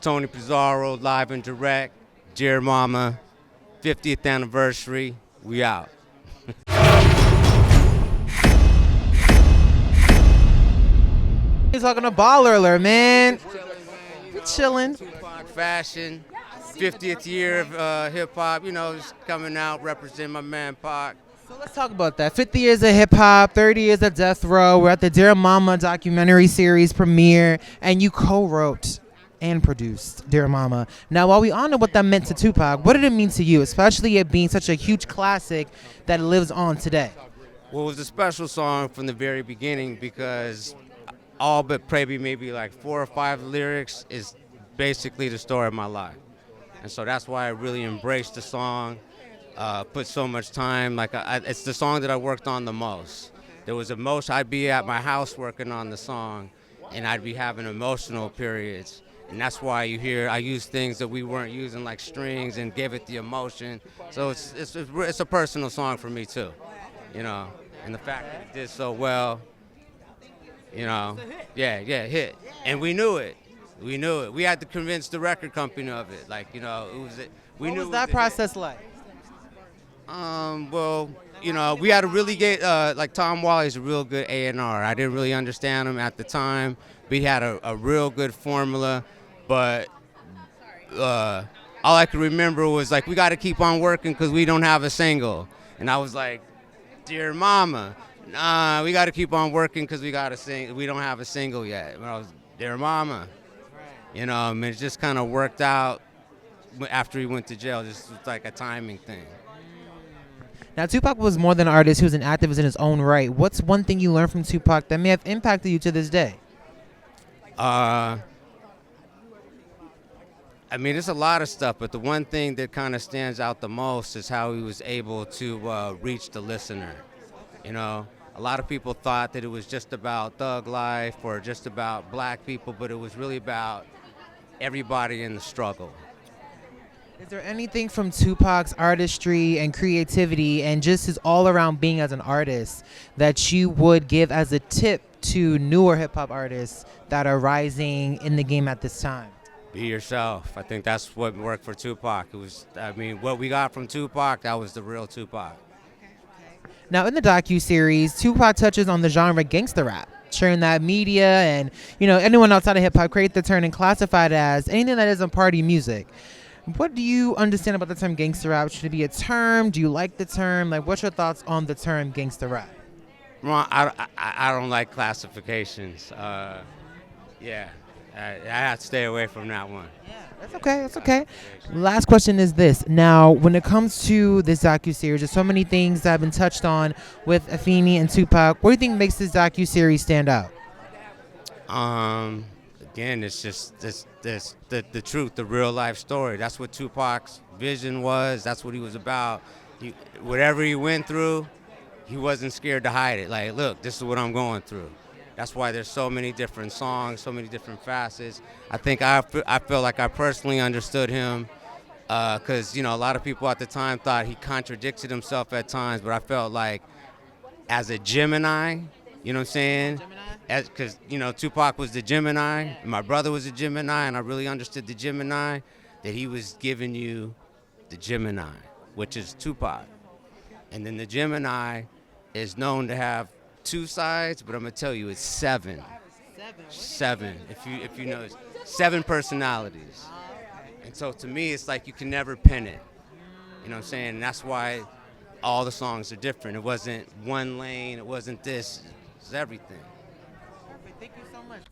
Tony Pizzaro, live and direct. Dear Mama, 50th anniversary. We out. He's talking to BallerAlert, man. We chilling. Tupac fashion, 50th year of hip hop. You know, just coming out representing my man Pac. So let's talk about that. 50 years of hip hop, 30 years of Death Row. We're at the Dear Mama documentary series premiere, and you co-wrote and produced Dear Mama. Now, while we honor what that meant to Tupac, what did it mean to you, especially it being such a huge classic that lives on today? Well, it was a special song from the very beginning because all but maybe like 4 or 5 lyrics is basically the story of my life. And so that's why I really embraced the song, put so much time. Like it's the song that I worked on the most. There was I'd be at my house working on the song, and I'd be having emotional periods. And that's why you hear I use things that we weren't using, like strings, and give it the emotion. So it's a personal song for me too, you know. And the fact that it did so well, you know, yeah, hit. And we knew it. We had to convince the record company of it. Like, you know, What was that process like? Well, you know, we had to really get, like Tom Wally's a real good A&R. I didn't really understand him at the time, but he had a real good formula. But all I could remember was like, we got to keep on working because we don't have a single. And I was like, Dear Mama, nah, we got to keep on working because we don't have a single yet. And I was, Dear Mama, you know, I mean, it just kind of worked out after he went to jail. Just was like a timing thing. Now, Tupac was more than an artist. He was an activist in his own right. What's one thing you learned from Tupac that may have impacted you to this day? I mean, it's a lot of stuff, but the one thing that kind of stands out the most is how he was able to reach the listener. You know, a lot of people thought that it was just about thug life or just about black people, but it was really about everybody in the struggle. Is there anything from Tupac's artistry and creativity and just his all-around being as an artist that you would give as a tip to newer hip-hop artists that are rising in the game at this time? Be yourself. I think that's what worked for Tupac. What we got from Tupac, that was the real Tupac. Now, in the docu-series, Tupac touches on the genre gangster rap, sharing that media and, you know, anyone outside of hip-hop create the term and classify it as anything that isn't party music. What do you understand about the term gangster rap? Should it be a term? Do you like the term? Like, what's your thoughts on the term gangster rap? Ron, I don't like classifications. I have to stay away from that one. Yeah, that's okay. That's okay. Last question is this. Now, when it comes to this docu-series, there's so many things that have been touched on with Afeni and Tupac. What do you think makes this docu-series stand out? Again, it's just the truth, the real life story. That's what Tupac's vision was. That's what he was about. Whatever he went through, he wasn't scared to hide it. Like, look, this is what I'm going through. That's why there's so many different songs, so many different facets. I think I feel like I personally understood him because, you know, a lot of people at the time thought he contradicted himself at times, but I felt like as a Gemini, you know what I'm saying? Because, you know, Tupac was the Gemini, and my brother was a Gemini, and I really understood the Gemini, that he was giving you the Gemini, which is Tupac. And then the Gemini is known to have 2 sides, but I'm gonna tell you it's 7. 7. If you know, it's 7 personalities. And so to me, it's like you can never pin it. You know what I'm saying? And that's why all the songs are different. It wasn't one lane. It wasn't this. It's everything. Perfect. Thank you so much.